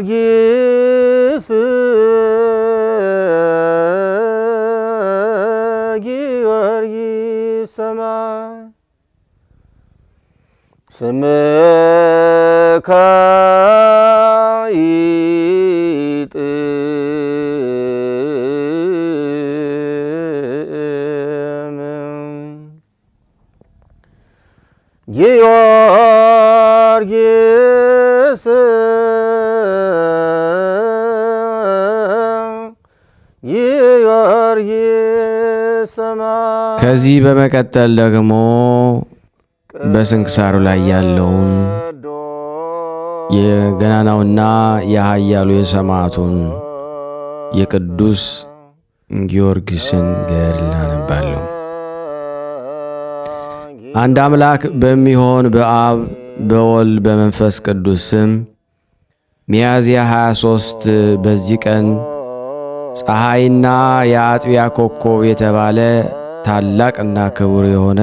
ጊዮርጊስ ጊዮርጊስ ሰማይ ስምከ ይጥም ጊዮርጊስ ጊዮርጊስ ሰማይ። ከዚህ በመቀጠል ደግሞ በስንክሳሩ ላይ ያለውን የገናናውና የኃያሉ የሰማዕቱን የቅዱስ ጊዮርጊስን ገድል አነባለሁ። አንድ አምላክ በሚሆን በአብ በወልድ በመንፈስ ቅዱስ ስም ሚያዝያ 23 በዚህ ቀን ፀሐይና የአጥቢያ ኮከብ የተባለ ታላቅና ክቡር የሆነ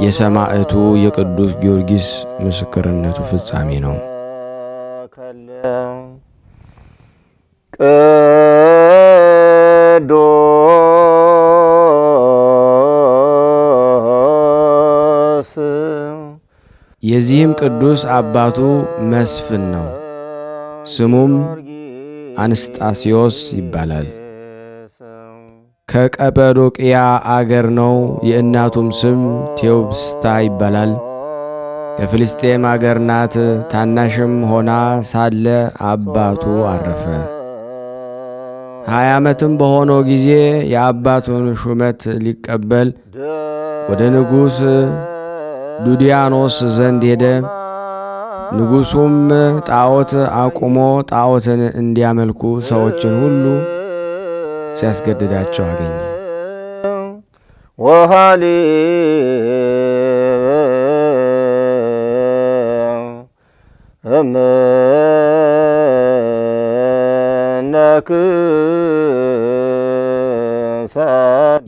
የሰማዕቱ የቅዱስ ጊዮርጊስ ምስክርነቱ ፍጻሜ ነው። የዚህም ቅዱስ አባቱ መስፍን ነው። ስሙም አንስጣስዮስ ይባላል። ከቀጰዶቅያ አገር ነው። የእናቱም ስም ቴዎብስታ ይባላል። ከፍልስጤም አገር ናት። ታናሽም ሆና ሳለ አባቱ አረፈ። 20 ዓመትም በሆነው ጊዜ የአባቱን ሹመት ሊቀበል ወደ ንጉሥ ዱዲያኖስ ዘንድ ሄደ። ንጉሡም ጣዖት አቁሞ ጣዖትን እንዲያመልኩ ሰዎችን ሁሉ ሲያስገድዳቸው አገኘ። ወሃሊ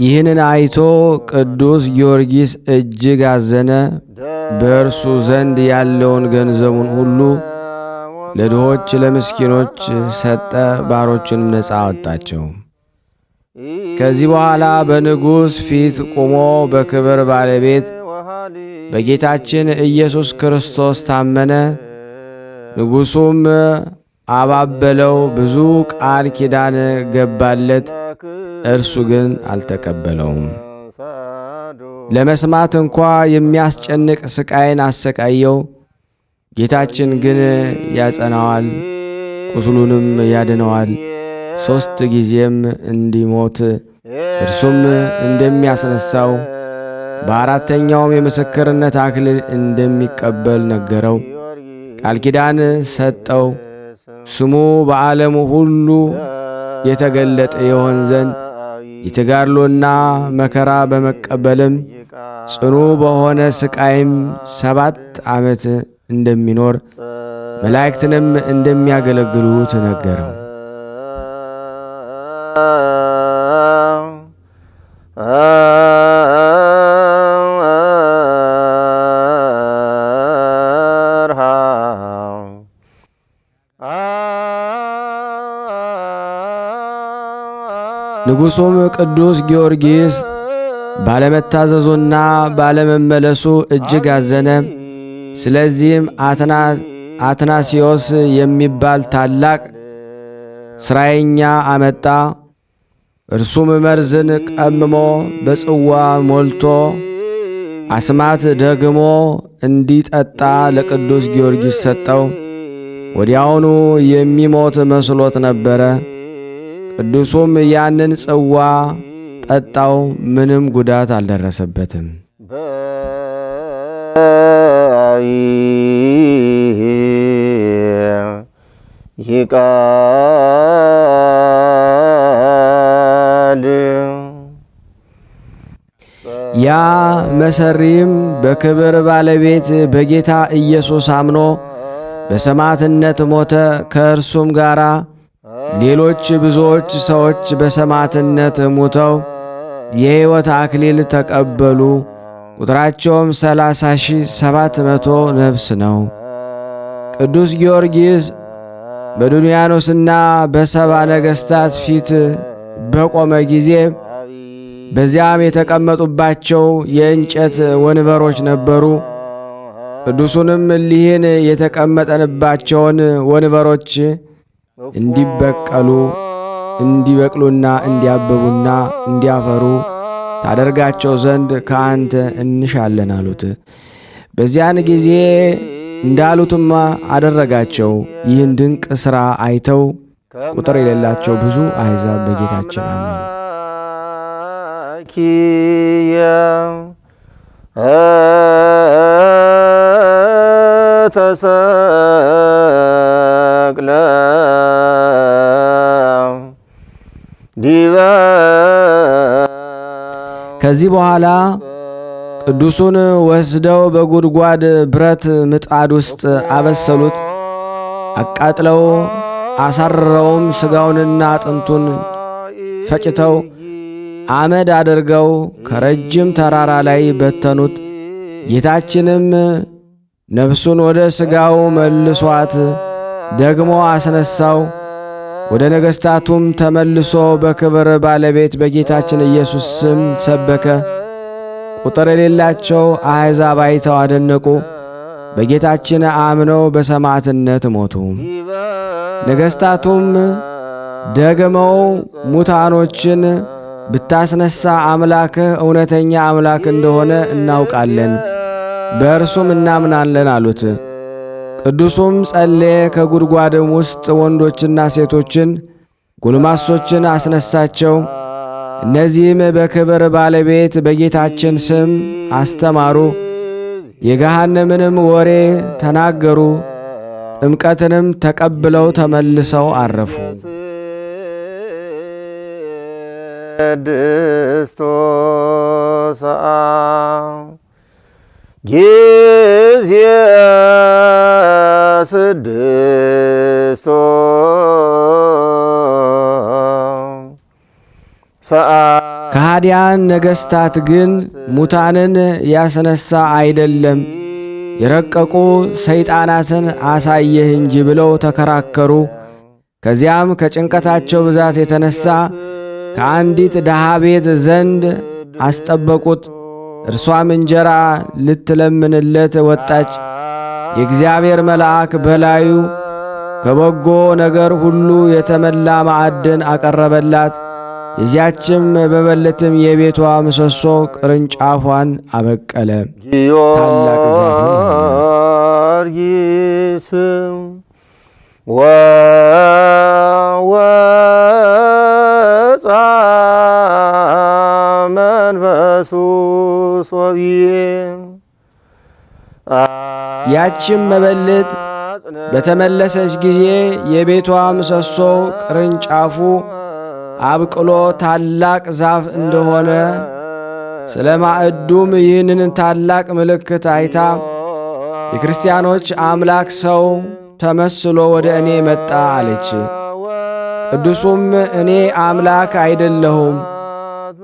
ይህንን አይቶ ቅዱስ ጊዮርጊስ እጅግ አዘነ። በእርሱ ዘንድ ያለውን ገንዘቡን ሁሉ ለድሆች ለምስኪኖች ሰጠ። ባሮችንም ነፃ አወጣቸው። ከዚህ በኋላ በንጉሥ ፊት ቆሞ በክብር ባለቤት በጌታችን ኢየሱስ ክርስቶስ ታመነ። ንጉሡም አባበለው፣ ብዙ ቃል ኪዳን ገባለት። እርሱ ግን አልተቀበለውም። ለመስማት እንኳ የሚያስጨንቅ ስቃይን አሰቃየው። ጌታችን ግን ያጸናዋል፣ ቁስሉንም ያድነዋል። 3 ጊዜም እንዲሞት እርሱም እንደሚያስነሳው በ4ተኛውም የምስክርነት አክሊል እንደሚቀበል ነገረው። ቃል ኪዳን ሰጠው። ስሙ በዓለሙ ሁሉ የተገለጠ የሆን ዘንድ የተጋድሎና መከራ በመቀበልም ጽኑ በሆነ ስቃይም 7 ዓመት እንደሚኖር መላእክትንም እንደሚያገለግሉት ነገረው። ንጉሡም ቅዱስ ጊዮርጊስ ባለመታዘዙና ባለመመለሱ እጅግ አዘነ። ስለዚህም አትናሲዮስ የሚባል ታላቅ ሥራየኛ አመጣ። እርሱም መርዝን ቀምሞ በጽዋ ሞልቶ አስማት ደግሞ እንዲጠጣ ለቅዱስ ጊዮርጊስ ሰጠው። ወዲያውኑ የሚሞት መስሎት ነበረ። ቅዱሱም ያንን ጽዋ ጠጣው፣ ምንም ጉዳት አልደረሰበትም። ያ መሰሪም በክብር ባለቤት በጌታ ኢየሱስ አምኖ በሰማዕትነት ሞተ። ከእርሱም ጋር ሌሎች ብዙዎች ሰዎች በሰማዕትነት ሞተው የሕይወት አክሊል ተቀበሉ። ቁጥራቸውም 30,700 ነፍስ ነው። ቅዱስ ጊዮርጊስ በዱንያኖስና በሰባ ነገሥታት ፊት በቆመ ጊዜ በዚያም የተቀመጡባቸው የእንጨት ወንበሮች ነበሩ። ቅዱሱንም እሊህን የተቀመጠንባቸውን ወንበሮች እንዲበቅሉና እንዲያብቡና እንዲያፈሩ ታደርጋቸው ዘንድ ከአንተ እንሻለን አሉት። በዚያን ጊዜ እንዳሉትም አደረጋቸው። ይህን ድንቅ ሥራ አይተው ቁጥር የሌላቸው ብዙ አሕዛብ በጌታችን አመኑ። ተሰቅለ ዲበ ከዚህ በኋላ ቅዱሱን ወስደው በጉድጓድ ብረት ምጣድ ውስጥ አበሰሉት። አቃጥለው አሳርረውም ሥጋውንና አጥንቱን ፈጭተው አመድ አድርገው ከረጅም ተራራ ላይ በተኑት። ጌታችንም ነፍሱን ወደ ሥጋው መልሷት ደግሞ አስነሳው። ወደ ነገሥታቱም ተመልሶ በክብር ባለቤት በጌታችን ኢየሱስ ስም ሰበከ። ቁጥር የሌላቸው አሕዛብ አይተው አደነቁ። በጌታችን አምነው በሰማዕትነት ሞቱ። ነገሥታቱም ደግመው ሙታኖችን ብታስነሳ አምላክህ እውነተኛ አምላክ እንደሆነ እናውቃለን፣ በእርሱም እናምናለን አሉት። ቅዱሱም ጸለየ። ከጉድጓድም ውስጥ ወንዶችና ሴቶችን ጎልማሶችን አስነሳቸው። እነዚህም በክብር ባለቤት በጌታችን ስም አስተማሩ፣ የገሃነምንም ወሬ ተናገሩ። ጥምቀትንም ተቀብለው ተመልሰው አረፉ። ጊዜ ስድስቶ ከሃዲያን ነገሥታት ግን ሙታንን ያስነሳ አይደለም የረቀቁ ሰይጣናትን አሳየህ እንጂ ብለው ተከራከሩ። ከዚያም ከጭንቀታቸው ብዛት የተነሳ ከአንዲት ድሃ ቤት ዘንድ አስጠበቁት። እርሷም እንጀራ ልትለምንለት ወጣች። የእግዚአብሔር መልአክ በላዩ ከበጎ ነገር ሁሉ የተመላ ማዕድን አቀረበላት። የዚያችም በበለትም የቤቷ ምሰሶ ቅርንጫፏን አበቀለ። ታላቅ ጊዮርጊስም ወወፃ መንፈሱ ሶብዬ ያችም መበለት በተመለሰች ጊዜ የቤቷ ምሰሶ ቅርንጫፉ አብቅሎ ታላቅ ዛፍ እንደሆነ ስለ ማዕዱም ይህንን ታላቅ ምልክት አይታ የክርስቲያኖች አምላክ ሰው ተመስሎ ወደ እኔ መጣ አለች። ቅዱሱም እኔ አምላክ አይደለሁም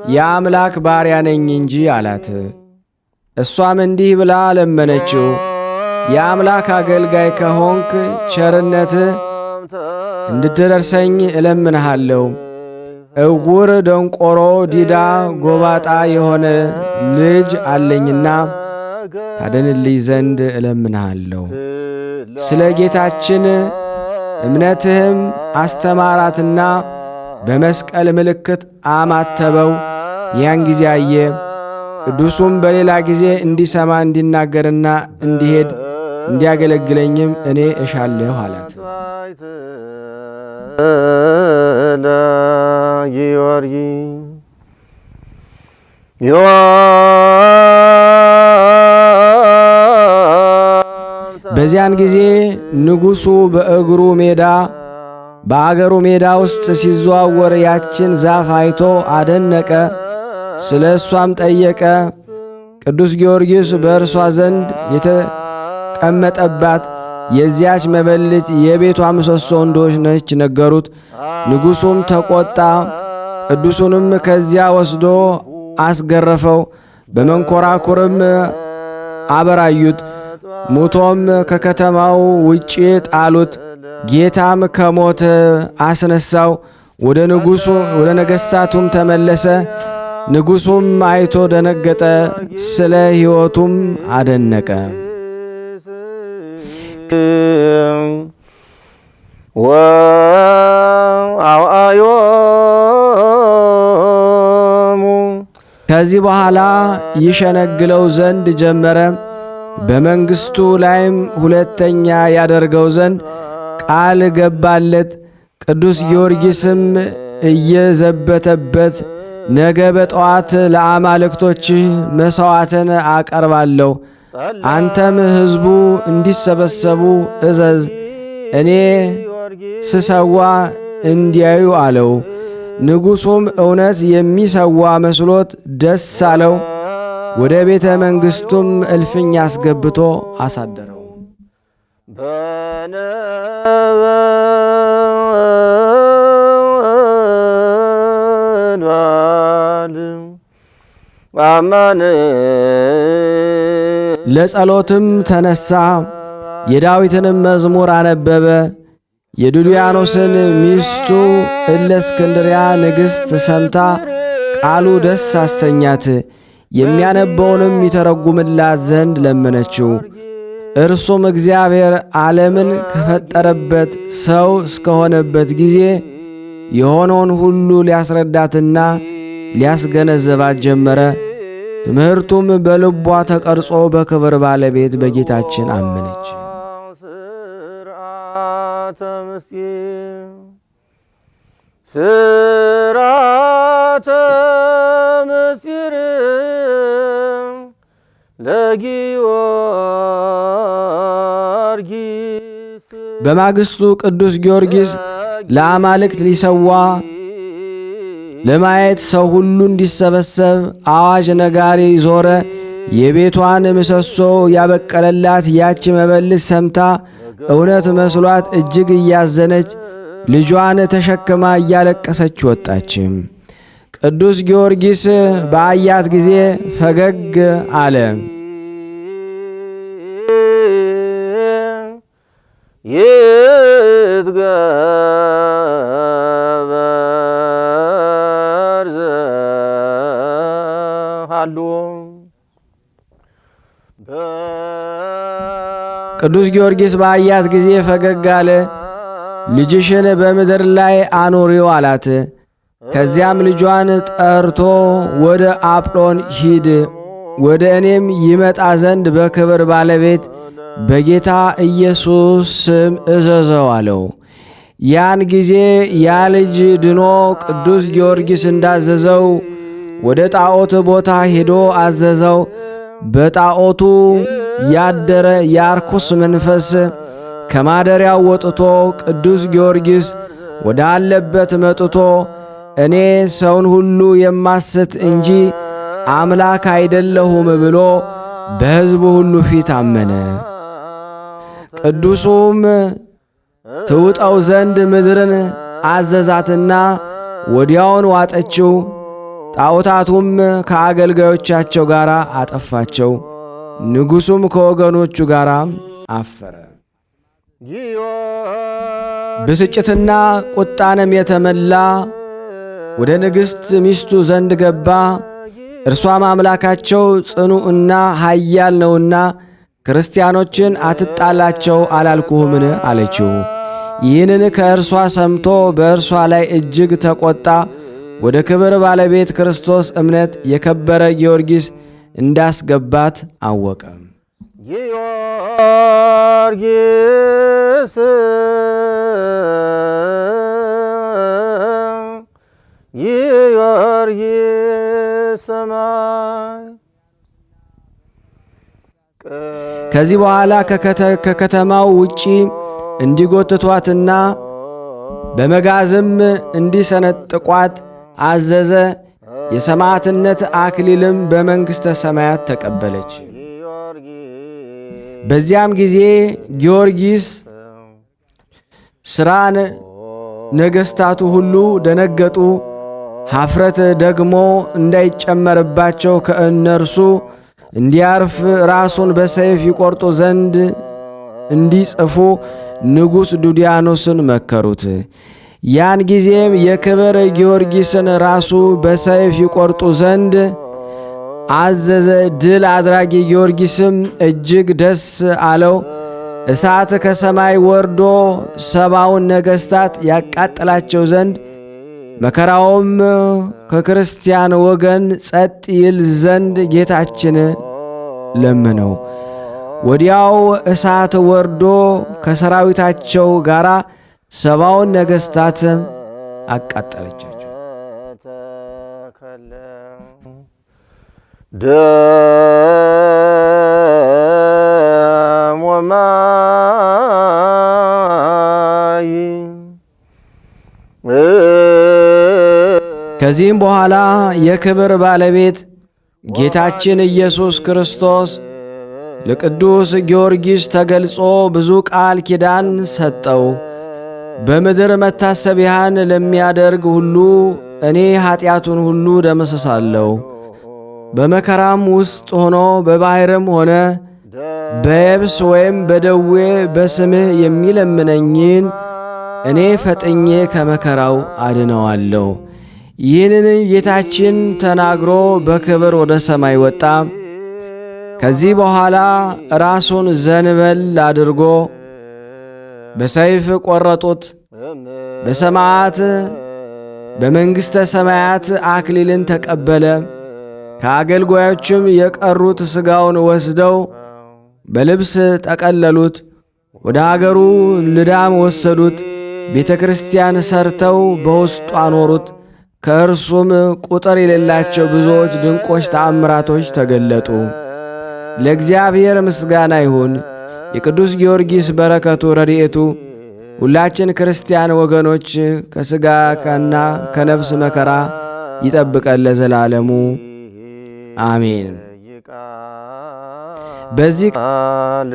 የአምላክ ባሪያ ነኝ እንጂ አላት። እሷም እንዲህ ብላ ለመነችው፣ የአምላክ አገልጋይ ከሆንክ ቸርነትህ እንድትደርሰኝ እለምንሃለሁ። እውር፣ ደንቆሮ፣ ዲዳ፣ ጎባጣ የሆነ ልጅ አለኝና ታድንልኝ ዘንድ እለምንሃለሁ። ስለ ጌታችን እምነትህም አስተማራትና በመስቀል ምልክት አማተበው። ያን ጊዜ አየ። ቅዱሱም በሌላ ጊዜ እንዲሰማ እንዲናገርና እንዲሄድ እንዲያገለግለኝም እኔ እሻለሁ አላት። በዚያን ጊዜ ንጉሡ በእግሩ ሜዳ በአገሩ ሜዳ ውስጥ ሲዘዋወር ያችን ዛፍ አይቶ አደነቀ። ስለ እሷም ጠየቀ። ቅዱስ ጊዮርጊስ በእርሷ ዘንድ የተቀመጠባት የዚያች መበለት የቤቷ ምሰሶ እንደሆነች ነገሩት። ንጉሡም ተቆጣ። ቅዱሱንም ከዚያ ወስዶ አስገረፈው። በመንኰራኵርም አበራዩት። ሙቶም ከከተማው ውጭ ጣሉት። ጌታም ከሞት አስነሳው። ወደ ነገሥታቱም ተመለሰ። ንጉሡም አይቶ ደነገጠ፣ ስለ ሕይወቱም አደነቀ። ከዚህ በኋላ ይሸነግለው ዘንድ ጀመረ። በመንግሥቱ ላይም ሁለተኛ ያደርገው ዘንድ ቃል ገባለት። ቅዱስ ጊዮርጊስም እየዘበተበት ነገ በጠዋት ለአማልክቶችህ መሥዋዕትን አቀርባለሁ፣ አንተም ሕዝቡ እንዲሰበሰቡ እዘዝ፣ እኔ ስሰዋ እንዲያዩ አለው። ንጉሡም እውነት የሚሰዋ መስሎት ደስ አለው። ወደ ቤተ መንግሥቱም እልፍኝ አስገብቶ አሳደረው። ለጸሎትም ተነሣ። የዳዊትንም መዝሙር አነበበ። የዱድያኖስን ሚስቱ እለእስክንድርያ ንግሥት ሰምታ ቃሉ ደስ አሰኛት። የሚያነበውንም ይተረጉምላት ዘንድ ለመነችው። እርሱም እግዚአብሔር ዓለምን ከፈጠረበት ሰው እስከሆነበት ጊዜ የሆነውን ሁሉ ሊያስረዳትና ሊያስገነዘባት ጀመረ። ትምህርቱም በልቧ ተቀርጾ በክብር ባለቤት በጌታችን አመነች። ስርዓተ ምስጢር ለጊዮርጊስ። በማግስቱ ቅዱስ ጊዮርጊስ ለአማልክት ሊሰዋ ለማየት ሰው ሁሉ እንዲሰበሰብ አዋጅ ነጋሪ ዞረ። የቤቷን ምሰሶ ያበቀለላት ያች መበለት ሰምታ እውነት መስሏት እጅግ እያዘነች ልጇን ተሸክማ እያለቀሰች ወጣች። ቅዱስ ጊዮርጊስ በአያት ጊዜ ፈገግ አለ። ይትገበር ዘሃሉ ቅዱስ ጊዮርጊስ በአያት ጊዜ ፈገግ አለ። ልጅሽን በምድር ላይ አኖሪው አላት። ከዚያም ልጇን ጠርቶ ወደ አጵሎን ሂድ፣ ወደ እኔም ይመጣ ዘንድ በክብር ባለቤት በጌታ ኢየሱስ ስም እዘዘው አለው። ያን ጊዜ ያ ልጅ ድኖ ቅዱስ ጊዮርጊስ እንዳዘዘው ወደ ጣዖት ቦታ ሄዶ አዘዘው። በጣዖቱ ያደረ የአርኩስ መንፈስ ከማደሪያው ወጥቶ ቅዱስ ጊዮርጊስ ወዳለበት መጥቶ እኔ ሰውን ሁሉ የማስት እንጂ አምላክ አይደለሁም ብሎ በሕዝቡ ሁሉ ፊት አመነ። ቅዱሱም ትውጠው ዘንድ ምድርን አዘዛትና ወዲያውን ዋጠችው። ጣዖታቱም ከአገልጋዮቻቸው ጋር አጠፋቸው። ንጉሡም ከወገኖቹ ጋር አፈረ። ብስጭትና ቁጣንም የተመላ ወደ ንግሥት ሚስቱ ዘንድ ገባ። እርሷም አምላካቸው ጽኑዕና ኃያል ነውና ክርስቲያኖችን አትጣላቸው አላልኩህምን? አለችው። ይህንን ከእርሷ ሰምቶ በእርሷ ላይ እጅግ ተቆጣ። ወደ ክብር ባለቤት ክርስቶስ እምነት የከበረ ጊዮርጊስ እንዳስገባት አወቀ። ጊዮርጊስ ጊዮርጊስ ሰማይ። ከዚህ በኋላ ከከተማው ውጪ እንዲጎትቷትና በመጋዝም እንዲሰነጥቋት አዘዘ። የሰማዕትነት አክሊልም በመንግሥተ ሰማያት ተቀበለች። በዚያም ጊዜ ጊዮርጊስ ሥራን ነገሥታቱ ሁሉ ደነገጡ። ኀፍረት ደግሞ እንዳይጨመርባቸው ከእነርሱ እንዲያርፍ ራሱን በሰይፍ ይቆርጡ ዘንድ እንዲጽፉ ንጉሥ ዱዲያኖስን መከሩት። ያን ጊዜም የክብር ጊዮርጊስን ራሱ በሰይፍ ይቆርጡ ዘንድ አዘዘ። ድል አድራጊ ጊዮርጊስም እጅግ ደስ አለው። እሳት ከሰማይ ወርዶ 70ውን ነገሥታት ያቃጥላቸው ዘንድ መከራውም ከክርስቲያን ወገን ጸጥ ይል ዘንድ ጌታችን ለመነው። ወዲያው እሳት ወርዶ ከሰራዊታቸው ጋር 70ውን ነገሥታት አቃጠለቻቸው። ደም ወማይ ከዚህም በኋላ የክብር ባለቤት ጌታችን ኢየሱስ ክርስቶስ ለቅዱስ ጊዮርጊስ ተገልጾ ብዙ ቃል ኪዳን ሰጠው። በምድር መታሰቢያን ለሚያደርግ ሁሉ እኔ ኀጢአቱን ሁሉ ደመስሳለሁ። በመከራም ውስጥ ሆኖ በባሕርም ሆነ በየብስ ወይም በደዌ በስምህ የሚለምነኝን እኔ ፈጥኜ ከመከራው አድነዋለሁ። ይህንን ጌታችን ተናግሮ በክብር ወደ ሰማይ ወጣ። ከዚህ በኋላ ራሱን ዘንበል አድርጎ በሰይፍ ቆረጡት። በሰማዕት በመንግሥተ ሰማያት አክሊልን ተቀበለ። ከአገልጋዮችም የቀሩት ሥጋውን ወስደው በልብስ ጠቀለሉት። ወደ አገሩ ልዳም ወሰዱት። ቤተ ክርስቲያን ሰርተው በውስጡ አኖሩት። ከእርሱም ቁጥር የሌላቸው ብዙዎች ድንቆች ተአምራቶች ተገለጡ። ለእግዚአብሔር ምስጋና ይሁን። የቅዱስ ጊዮርጊስ በረከቱ ረድኤቱ ሁላችን ክርስቲያን ወገኖች ከሥጋና ከነፍስ መከራ ይጠብቀን ለዘላለሙ አሜን። በዚህ ቃል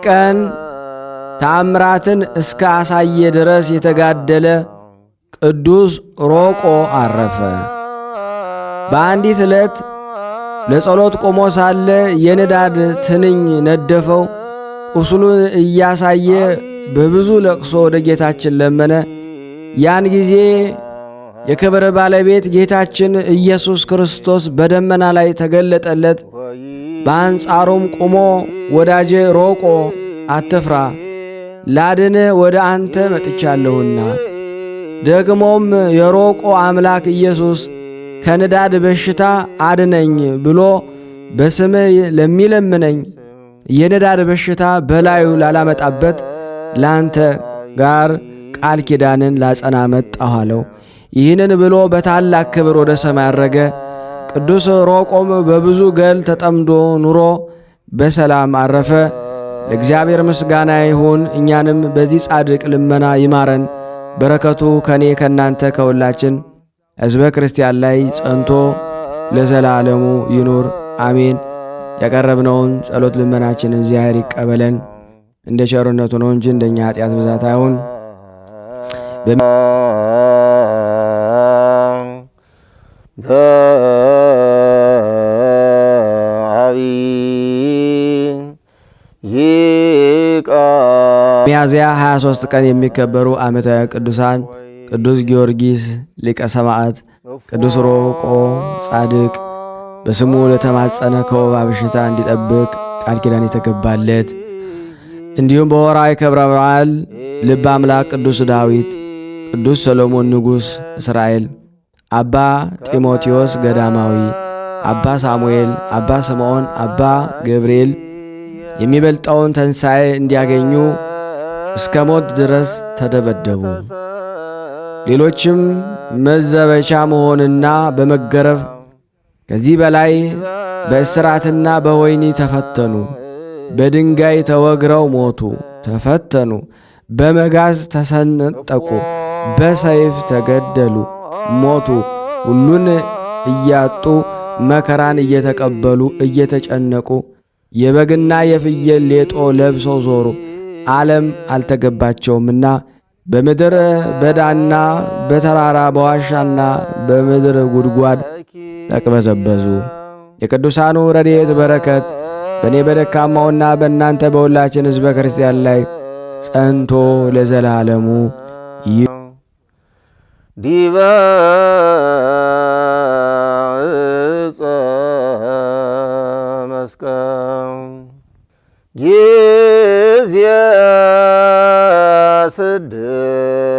ቀን ተአምራትን እስከ አሳየ ድረስ የተጋደለ ቅዱስ ሮቆ አረፈ። በአንዲት ዕለት ለጸሎት ቆሞ ሳለ የንዳድ ትንኝ ነደፈው። ቁስሉን እያሳየ በብዙ ለቅሶ ወደ ጌታችን ለመነ። ያን ጊዜ የክብር ባለቤት ጌታችን ኢየሱስ ክርስቶስ በደመና ላይ ተገለጠለት። በአንጻሩም ቆሞ ወዳጄ ሮቆ አትፍራ፣ ላድንህ ወደ አንተ መጥቻለሁና፣ ደግሞም የሮቆ አምላክ ኢየሱስ ከንዳድ በሽታ አድነኝ ብሎ በስምህ ለሚለምነኝ የንዳድ በሽታ በላዩ ላላመጣበት ላንተ ጋር ቃል ኪዳንን ላጸና መጣሁ አለው። ይህንን ብሎ በታላቅ ክብር ወደ ሰማይ አረገ። ቅዱስ ሮቆም በብዙ ገል ተጠምዶ ኑሮ በሰላም አረፈ። ለእግዚአብሔር ምስጋና ይሁን። እኛንም በዚህ ጻድቅ ልመና ይማረን። በረከቱ ከኔ ከናንተ ከሁላችን ሕዝበ ክርስቲያን ላይ ጸንቶ ለዘላለሙ ይኑር አሜን። ያቀረብነውን ጸሎት ልመናችንን እግዚአብሔር ይቀበለን። እንደ ቸርነቱ ነው እንጂ እንደኛ ኃጢአት ብዛት አይሁን። ሚያዝያ 23 ቀን የሚከበሩ ዓመታዊ ቅዱሳን ቅዱስ ጊዮርጊስ ሊቀ ሰማዕት፣ ቅዱስ ሮቆ ጻድቅ በስሙ ለተማጸነ ከወባ በሽታ እንዲጠብቅ ቃል ኪዳን የተገባለት። እንዲሁም በወርኃዊ ክብረ በዓል ልበ አምላክ ቅዱስ ዳዊት፣ ቅዱስ ሰሎሞን ንጉሥ እስራኤል፣ አባ ጢሞቴዎስ ገዳማዊ፣ አባ ሳሙኤል፣ አባ ስምዖን፣ አባ ገብርኤል የሚበልጠውን ትንሣኤ እንዲያገኙ እስከ ሞት ድረስ ተደበደቡ። ሌሎችም መዘበቻ መሆንና በመገረፍ ከዚህ በላይ በእስራትና በወህኒ ተፈተኑ። በድንጋይ ተወግረው ሞቱ፣ ተፈተኑ። በመጋዝ ተሰነጠቁ፣ በሰይፍ ተገደሉ፣ ሞቱ። ሁሉን እያጡ መከራን እየተቀበሉ እየተጨነቁ የበግና የፍየል ሌጦ ለብሰው ዞሩ። ዓለም አልተገባቸውምና በምድር በዳና በተራራ በዋሻና በምድር ጉድጓድ ተቅበዘበዙ። የቅዱሳኑ ረድኤት በረከት በእኔ በደካማውና በእናንተ በሁላችን ሕዝበ ክርስቲያን ላይ ጸንቶ ለዘላለሙ ዲበ ዕፀ መስቀል ጊዜ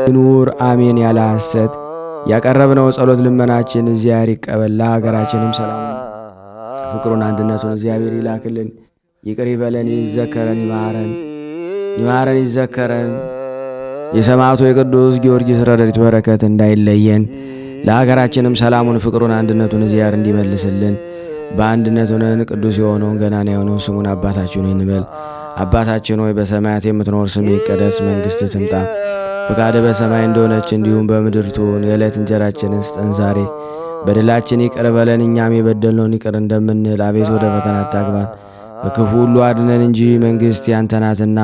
ይኑር አሜን። ያለ ሐሰት ያቀረብነው ጸሎት ልመናችን እግዚአብሔር ይቀበል። ለሀገራችንም ሰላም ፍቅሩን አንድነቱን እግዚአብሔር ይላክልን። ይቅር ይበለን፣ ይዘከረን፣ ይማረን፣ ይዘከረን። የሰማዕቱ የቅዱስ ጊዮርጊስ ረድኤት በረከት እንዳይለየን። ለሀገራችንም ሰላሙን ፍቅሩን አንድነቱን እግዚአብሔር እንዲመልስልን በአንድነት ሆነን ቅዱስ የሆነውን ገናና የሆነውን ስሙን አባታችን ሆይ እንበል። አባታችን ሆይ በሰማያት የምትኖር ስምህ ይቀደስ፣ መንግሥትህ ትምጣ፣ ፈቃድህ በሰማይ እንደሆነች እንዲሁም በምድር ትሁን። የዕለት እንጀራችንን ስጠን ዛሬ፣ በደላችን ይቅር በለን እኛም የበደልነውን ይቅር እንደምንል፣ አቤቱ ወደ ፈተና አታግባን በክፉ ሁሉ አድነን እንጂ መንግሥት ያንተ ናትና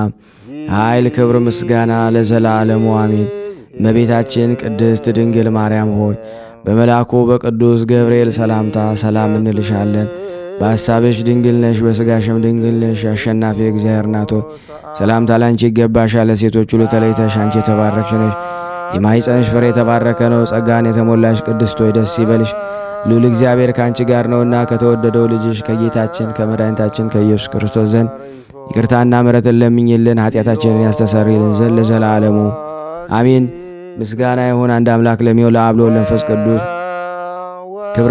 ኃይል፣ ክብር፣ ምስጋና ለዘላለሙ አሜን። እመቤታችን ቅድስት ድንግል ማርያም ሆይ በመልአኩ በቅዱስ ገብርኤል ሰላምታ ሰላም እንልሻለን። በሐሳብሽ ድንግል ነሽ፣ በሥጋሽም ድንግል ነሽ። አሸናፊ እግዚአብሔር ናት ሆይ ሰላምታ ላንቺ ይገባሻል። ሴቶች ሁሉ ተለይተሽ አንቺ የተባረክሽ ነሽ፣ የማኅፀንሽ ፍሬ የተባረከ ነው። ጸጋን የተሞላሽ ቅድስት ሆይ ደስ ይበልሽ፣ ልዑል እግዚአብሔር ከአንቺ ጋር ነውና ከተወደደው ልጅሽ ከጌታችን ከመድኃኒታችን ከኢየሱስ ክርስቶስ ዘንድ ይቅርታና ምሕረትን ለምኝልን ኃጢአታችንን ያስተሰርይልን ዘንድ ለዘላለሙ አሜን። ምስጋና ይሁን አንድ አምላክ ለሚሆን ለአብ ለወልድ ለመንፈስ ቅዱስ ክብር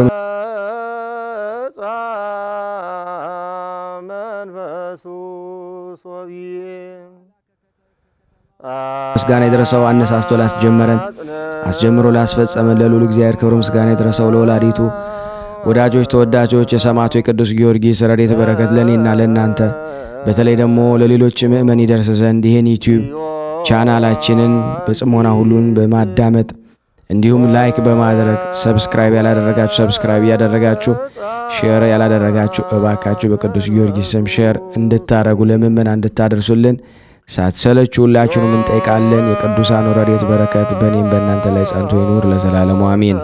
ምስጋና የደረሰው አነሳስቶ ላስጀመረን አስጀምሮ ላስፈጸመን ለልዑል እግዚአብሔር ክብር ምስጋና የደረሰው ለወላዲቱ ወዳጆች ተወዳጆች የሰማዕቱ የቅዱስ ጊዮርጊስ ረድኤት በረከት ለእኔና ለእናንተ በተለይ ደግሞ ለሌሎች ምእመን ይደርስ ዘንድ ይህን ዩቲዩብ ቻናላችንን በጽሞና ሁሉን በማዳመጥ እንዲሁም ላይክ በማድረግ ሰብስክራይብ ያላደረጋችሁ ሰብስክራይብ ያደረጋችሁ ሼር ያላደረጋችሁ እባካችሁ በቅዱስ ጊዮርጊስ ስም ሼር እንድታረጉ ለምእመናን እንድታደርሱልን ሳትሰለቹ ሁላችሁንም እንጠይቃለን። የቅዱሳን ረድኤት በረከት በእኔም በእናንተ ላይ ጸንቶ ይኑር ለዘላለሙ አሜን።